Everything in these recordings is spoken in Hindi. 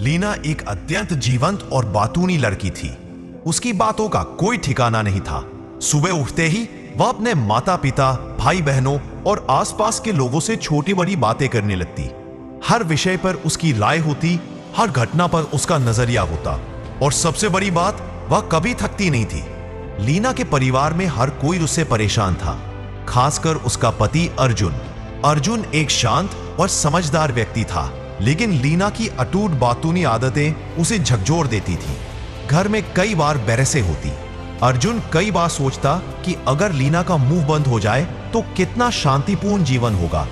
लीना एक अत्यंत जीवंत और बातूनी लड़की थी। उसकी बातों का कोई ठिकाना नहीं था। सुबह उठते ही वह अपने माता पिता, भाई बहनों और आसपास के लोगों से छोटी बड़ी बातें करने लगती। हर विषय पर उसकी राय होती, हर घटना पर उसका नजरिया होता, और सबसे बड़ी बात, वह कभी थकती नहीं थी। लीना के परिवार में हर कोई उससे परेशान था, खासकर उसका पति अर्जुन। अर्जुन एक शांत और समझदार व्यक्ति था, लेकिन लीना की अटूट बातूनी आदतें उसे झकझोर देती थी। घर में कई बार बहसें होती। अर्जुन कई बार सोचता कि अगर लीना का मुंह बंद हो जाए तो कितना शांतिपूर्ण जीवन होगा।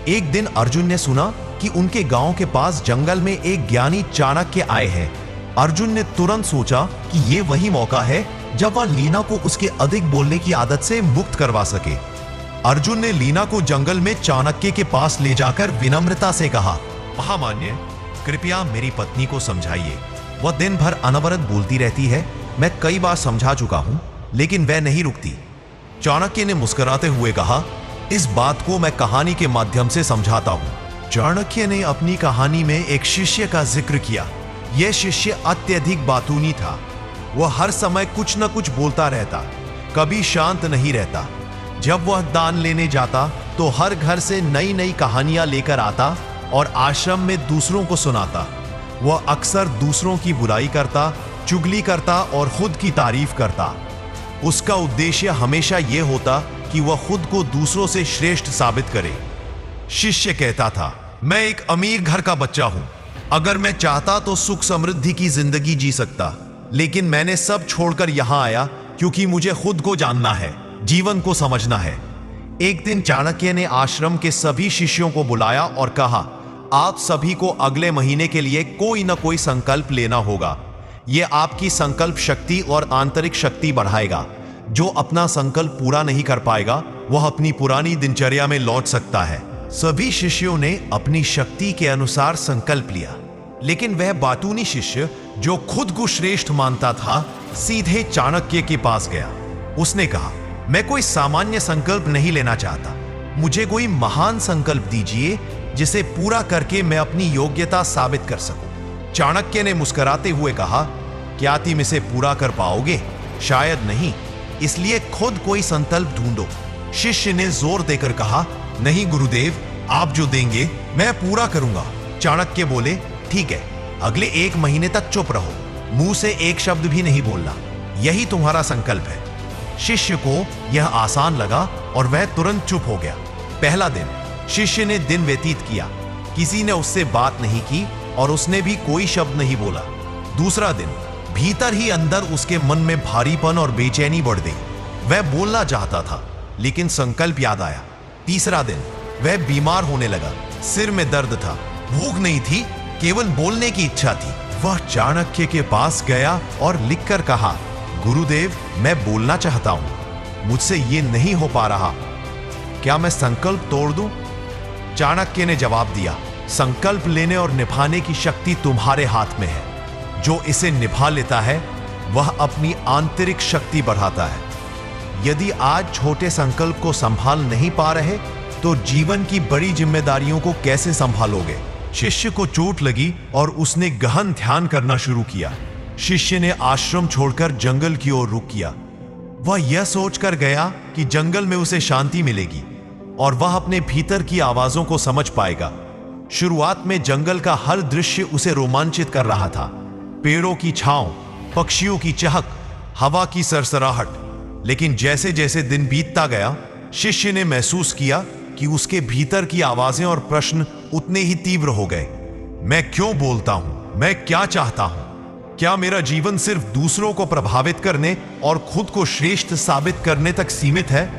एक दिन अर्जुन ने सुना कि उनके गांव के पास जंगल में एक ज्ञानी चाणक्य आए हैं। अर्जुन ने तुरंत सोचा कि ये वही मौका है जब वह लीना को उसके अधिक बोलने की आदत से मुक्त करवा सके। अर्जुन ने लीना को जंगल में चाणक्य के पास ले जाकर विनम्रता से कहा, महामान्य, कृपया मेरी पत्नी को समझाइए। वह दिन भर अनवरत बोलती रहती है। मैं कई बार समझा चुका हूं, लेकिन वह नहीं रुकती। चाणक्य ने मुस्कुराते हुए कहा, इस बात को मैं कहानी के माध्यम से समझाता हूं। चाणक्य ने अपनी कहानी में एक शिष्य का जिक्र किया। यह शिष्य अत्यधिक बातूनी था। वह हर समय कुछ न कुछ बोलता रहता, कभी शांत नहीं रहता। जब वह दान लेने जाता तो हर घर से नई नई कहानियां लेकर आता और आश्रम में दूसरों को सुनाता। वह अक्सर दूसरों की बुराई करता, चुगली करता और खुद की तारीफ करता। उसका उद्देश्य हमेशा यह होता कि वह खुद को दूसरों से श्रेष्ठ साबित करे। शिष्य कहता था, मैं एक अमीर घर का बच्चा हूं। अगर मैं चाहता तो सुख समृद्धि की जिंदगी जी सकता, लेकिन मैंने सब छोड़कर यहां आया क्योंकि मुझे खुद को जानना है, जीवन को समझना है। एक दिन चाणक्य ने आश्रम के सभी शिष्यों को बुलाया और कहा, आप सभी को अगले महीने के लिए कोई न कोई संकल्प लेना होगा। यह आपकी संकल्प शक्ति और आंतरिक शक्ति बढ़ाएगा। जो अपना संकल्प पूरा नहीं कर पाएगा वह अपनी पुरानी दिनचर्या में लौट सकता है। सभी शिष्यों ने अपनी शक्ति के अनुसार संकल्प लिया, लेकिन वह बातूनी शिष्य जो खुद को श्रेष्ठ मानता था, सीधे चाणक्य के पास गया। उसने कहा, मैं कोई सामान्य संकल्प नहीं लेना चाहता। मुझे कोई महान संकल्प दीजिए जिसे पूरा करके मैं अपनी योग्यता साबित कर सकूं। चाणक्य ने मुस्कुराते हुए कहा, क्या तुम इसे पूरा कर पाओगे? शायद नहीं, इसलिए खुद कोई संकल्प ढूंढो। शिष्य ने जोर देकर कहा, नहीं गुरुदेव, आप जो देंगे मैं पूरा करूंगा। चाणक्य बोले, ठीक है, अगले 1 महीने तक चुप रहो, मुंह से एक शब्द भी नहीं बोलना। यही तुम्हारा संकल्प है। शिष्य को यह आसान लगा और वह तुरंत चुप हो गया। पहला दिन शिष्य ने दिन व्यतीत किया। किसी ने उससे बात नहीं की और उसने भी कोई शब्द नहीं बोला। दूसरा दिन भीतर ही अंदर उसके मन में भारीपन और बेचैनी बढ़ गई। वह बोलना चाहता था, लेकिन संकल्प याद आया। तीसरा दिन वह बीमार होने लगा। सिर में दर्द था, भूख नहीं थी, केवल बोलने की इच्छा थी। वह चाणक्य के पास गया और लिखकर कहा, गुरुदेव, मैं बोलना चाहता हूं, मुझसे ये नहीं हो पा रहा, क्या मैं संकल्प तोड़ दूं? चाणक्य ने जवाब दिया, संकल्प लेने और निभाने की शक्ति तुम्हारे हाथ में है। जो इसे निभा लेता है वह अपनी आंतरिक शक्ति बढ़ाता है। यदि आज छोटे संकल्प को संभाल नहीं पा रहे तो जीवन की बड़ी जिम्मेदारियों को कैसे संभालोगे? शिष्य को चोट लगी और उसने गहन ध्यान करना शुरू किया। शिष्य ने आश्रम छोड़कर जंगल की ओर रुख किया। वह यह सोचकर गया कि जंगल में उसे शांति मिलेगी और वह अपने भीतर की आवाजों को समझ पाएगा। शुरुआत में जंगल का हर दृश्य उसे रोमांचित कर रहा था। पेड़ों की छांव, पक्षियों की चहक, हवा की सरसराहट। लेकिन जैसे जैसे दिन बीतता गया, शिष्य ने महसूस किया कि उसके भीतर की आवाजें और प्रश्न उतने ही तीव्र हो गए। मैं क्यों बोलता हूं? मैं क्या चाहता हूं? क्या मेरा जीवन सिर्फ दूसरों को प्रभावित करने और खुद को श्रेष्ठ साबित करने तक सीमित है?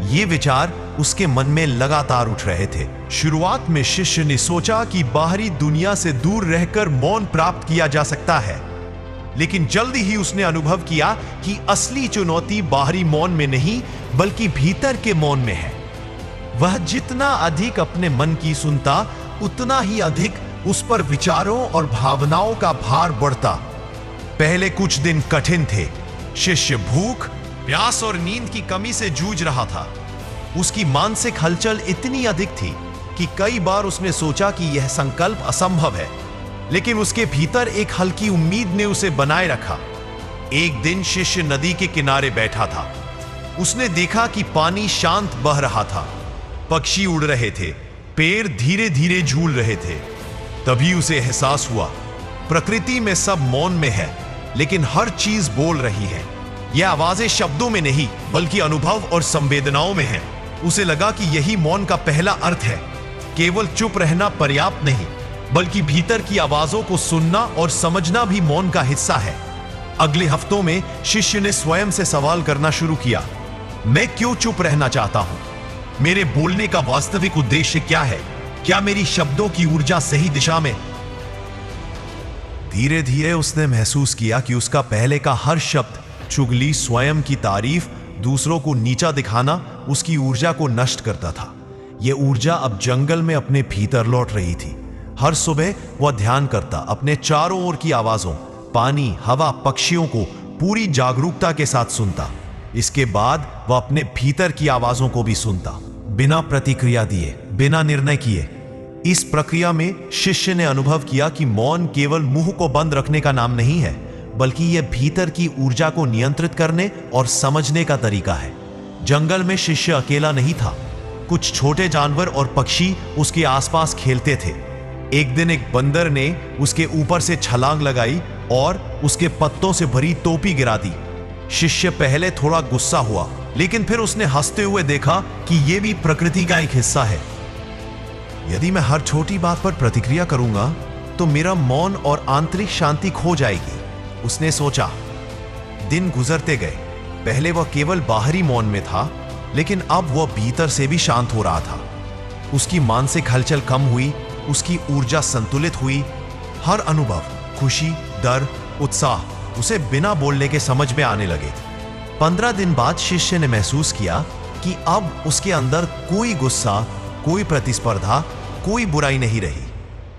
ये विचार उसके मन में लगातार उठ रहे थे। शुरुआत में शिष्य ने सोचा कि बाहरी दुनिया से दूर रहकर मौन प्राप्त किया जा सकता है, लेकिन जल्दी ही उसने अनुभव किया कि असली चुनौती बाहरी मौन में नहीं बल्कि भीतर के मौन में है। वह जितना अधिक अपने मन की सुनता, उतना ही अधिक उस पर विचारों और भावनाओं का भार बढ़ता। पहले कुछ दिन कठिन थे। शिष्य भूख, प्यास और नींद की कमी से जूझ रहा था। उसकी मानसिक हलचल इतनी अधिक थी कि कई बार उसने सोचा कि यह संकल्प असंभव है। लेकिन उसके भीतर एक हल्की उम्मीद ने उसे बनाए रखा। एक दिन शिष्य नदी के किनारे बैठा था। उसने देखा कि पानी शांत बह रहा था, पक्षी उड़ रहे थे, पेड़ धीरे धीरे झूल रहे थे। तभी उसे एहसास हुआ, प्रकृति में सब मौन में है, लेकिन हर चीज बोल रही है। यह आवाजें शब्दों में नहीं बल्कि अनुभव और संवेदनाओं में है। उसे लगा कि यही मौन का पहला अर्थ है। केवल चुप रहना पर्याप्त नहीं, बल्कि भीतर की आवाजों को सुनना और समझना भी मौन का हिस्सा है। अगले हफ्तों में शिष्य ने स्वयं से सवाल करना शुरू किया, मैं क्यों चुप रहना चाहता हूं? मेरे बोलने का वास्तविक उद्देश्य क्या है? क्या मेरी शब्दों की ऊर्जा सही दिशा में? धीरे धीरे उसने महसूस किया कि उसका पहले का हर शब्द, चुगली, स्वयं की तारीफ, दूसरों को नीचा दिखाना उसकी ऊर्जा को नष्ट करता था। यह ऊर्जा अब जंगल में अपने भीतर लौट रही थी। हर सुबह वह ध्यान करता, अपने चारों ओर की आवाजों, पानी, हवा, पक्षियों को पूरी जागरूकता के साथ सुनता। इसके बाद वह अपने भीतर की आवाजों को भी सुनता, बिना प्रतिक्रिया दिए, बिना निर्णय किए। इस प्रक्रिया में शिष्य ने अनुभव किया कि मौन केवल मुंह को बंद रखने का नाम नहीं है, बल्कि यह भीतर की ऊर्जा को नियंत्रित करने और समझने का तरीका है। जंगल में शिष्य अकेला नहीं था। कुछ छोटे जानवर और पक्षी उसके आसपास खेलते थे। एक दिन एक बंदर ने उसके ऊपर से छलांग लगाई और उसके पत्तों से भरी टोपी गिरा दी। शिष्य पहले थोड़ा गुस्सा हुआ, लेकिन फिर उसने हंसते हुए देखा कि यह भी प्रकृति का एक हिस्सा है। यदि मैं हर छोटी बात पर प्रतिक्रिया करूंगा तो मेरा मौन और आंतरिक शांति खो जाएगी, उसने सोचा। दिन गुजरते गए। पहले वह केवल बाहरी मौन में था, लेकिन अब वह भीतर से भी शांत हो रहा था। उसकी मानसिक हलचल कम हुई, उसकी ऊर्जा संतुलित हुई। हर अनुभव, खुशी, डर, उत्साह उसे बिना बोलने के समझ में आने लगे। 15 दिन बाद शिष्य ने महसूस किया कि अब उसके अंदर कोई गुस्सा, कोई प्रतिस्पर्धा, कोई बुराई नहीं रही।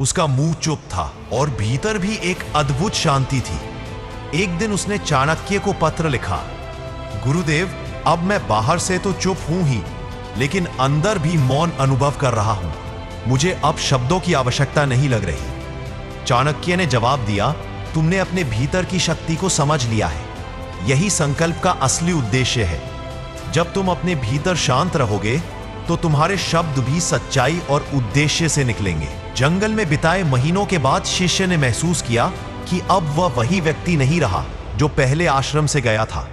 उसका मुंह चुप था और भीतर भी एक अद्भुत शांति थी। एक दिन उसने चाणक्य को पत्र लिखा, गुरुदेव, अब मैं बाहर से तो चुप हूं ही, लेकिन अंदर भी मौन अनुभव कर रहा हूं। मुझे अब शब्दों की आवश्यकता नहीं लग रही। चाणक्य ने जवाब दिया, तुमने अपने भीतर की शक्ति को समझ लिया है। यही संकल्प का असली उद्देश्य है। जब तुम अपने भीतर शांत रहोगे तो तुम्हारे शब्द भी सच्चाई और उद्देश्य से निकलेंगे। जंगल में बिताए महीनों के बाद शिष्य ने महसूस किया कि अब वह वही व्यक्ति नहीं रहा जो पहले आश्रम से गया था।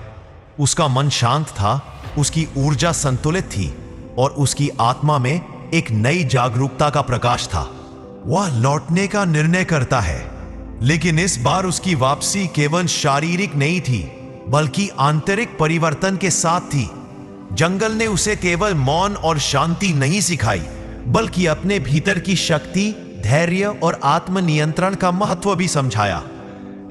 उसका मन शांत था, उसकी ऊर्जा संतुलित थी और उसकी आत्मा में एक नई जागरूकता का प्रकाश था। वह लौटने का निर्णय करता है, लेकिन इस बार उसकी वापसी केवल शारीरिक नहीं थी, बल्कि आंतरिक परिवर्तन के साथ थी। जंगल ने उसे केवल मौन और शांति नहीं सिखाई, बल्कि अपने भीतर की शक्ति, धैर्य और आत्मनियंत्रण का महत्व भी समझाया।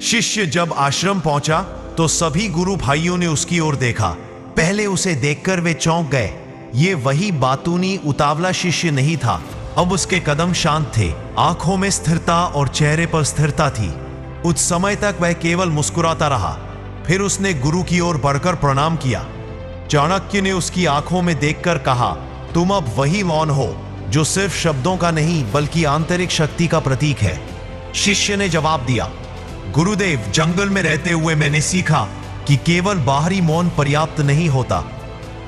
शिष्य जब आश्रम पहुंचा तो सभी गुरु भाइयों ने उसकी ओर देखा। पहले उसे देखकर वे चौंक गए। ये वही बातूनी, उतावला शिष्य नहीं था। अब उसके कदम शांत थे, आंखों में स्थिरता और चेहरे पर स्थिरता थी। कुछ समय तक वह केवल मुस्कुराता रहा। फिर उसने गुरु की ओर बढ़कर प्रणाम किया। चाणक्य ने उसकी आंखों में देखकर कहा, तुम अब वही मौन हो जो सिर्फ शब्दों का नहीं बल्कि आंतरिक शक्ति का प्रतीक है। शिष्य ने जवाब दिया, गुरुदेव, जंगल में रहते हुए मैंने सीखा कि केवल बाहरी मौन पर्याप्त नहीं होता।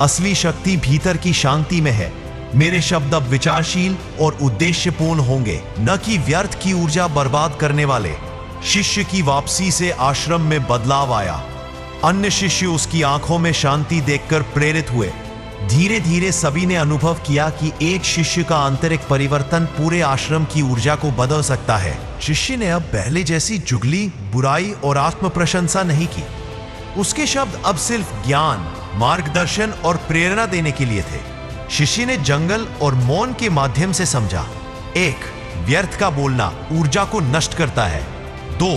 असली शक्ति भीतर की शांति में है। मेरे शब्द अब विचारशील और उद्देश्यपूर्ण होंगे, न कि व्यर्थ की ऊर्जा बर्बाद करने वाले। शिष्य की वापसी से आश्रम में बदलाव आया। अन्य शिष्य उसकी आंखों में शांति देखकर प्रेरित हुए। धीरे धीरे सभी ने अनुभव किया कि एक शिष्य का आंतरिक परिवर्तन पूरे आश्रम की ऊर्जा को बदल सकता है। शिष्य ने अब पहले जैसी चुगली, बुराई और आत्म प्रशंसा नहीं की। उसके शब्द अब सिर्फ ज्ञान, मार्गदर्शन और प्रेरणा देने के लिए थे। शिष्य ने जंगल और मौन के माध्यम से समझा, 1. व्यर्थ का बोलना ऊर्जा को नष्ट करता है। 2.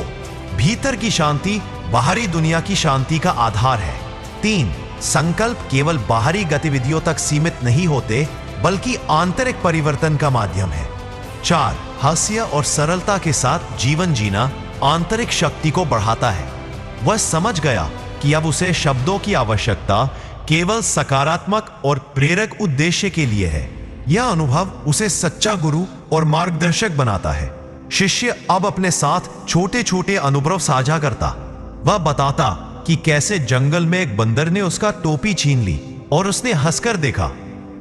भीतर की शांति बाहरी दुनिया की शांति का आधार है। 3. संकल्प केवल बाहरी गतिविधियों तक सीमित नहीं होते, बल्कि आंतरिक परिवर्तन का माध्यम है। 4. हास्य और सरलता के साथ जीवन जीना आंतरिक शक्ति को बढ़ाता है। वह समझ गया कि अब उसे शब्दों की आवश्यकता केवल सकारात्मक और प्रेरक उद्देश्य के लिए है। यह अनुभव उसे सच्चा गुरु और मार्गदर्शक बनाता है। शिष्य अब अपने साथ छोटे छोटे अनुभव साझा करता। वह बताता कि कैसे जंगल में एक बंदर ने उसका टोपी छीन ली और उसने हंसकर देखा।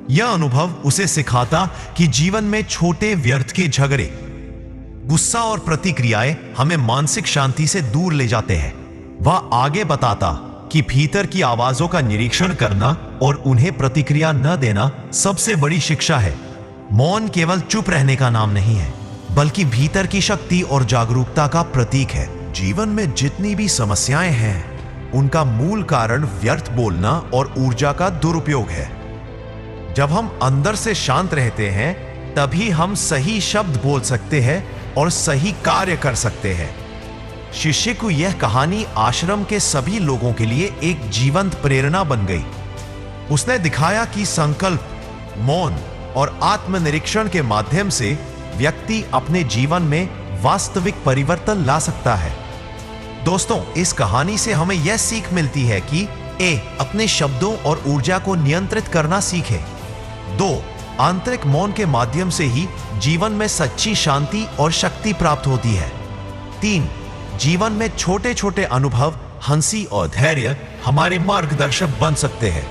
यह अनुभव उसे सिखाता कि जीवन में छोटे व्यर्थ के झगड़े, गुस्सा और प्रतिक्रियाएं हमें मानसिक शांति से दूर ले जाते हैं। वह आगे बताता कि भीतर की आवाजों का निरीक्षण करना और उन्हें प्रतिक्रिया न देना सबसे बड़ी शिक्षा है। मौन केवल चुप रहने का नाम नहीं है, बल्कि भीतर की शक्ति और जागरूकता का प्रतीक है। जीवन में जितनी भी समस्याएं हैं, उनका मूल कारण व्यर्थ बोलना और ऊर्जा का दुरुपयोग है। जब हम अंदर से शांत रहते हैं, तभी हम सही शब्द बोल सकते हैं और सही कार्य कर सकते हैं। शिष्य को यह कहानी आश्रम के सभी लोगों के लिए एक जीवंत प्रेरणा बन गई। उसने दिखाया कि संकल्प, मौन और आत्मनिरीक्षण के माध्यम से व्यक्ति अपने जीवन में वास्तविक परिवर्तन ला सकता है। दोस्तों, इस कहानी से हमें यह सीख मिलती है कि अपने शब्दों और ऊर्जा को नियंत्रित करना सीखें। 2. आंतरिक मौन के माध्यम से ही जीवन में सच्ची शांति और शक्ति प्राप्त होती है। 3. जीवन में छोटे छोटे अनुभव, हंसी और धैर्य हमारे मार्गदर्शक बन सकते हैं।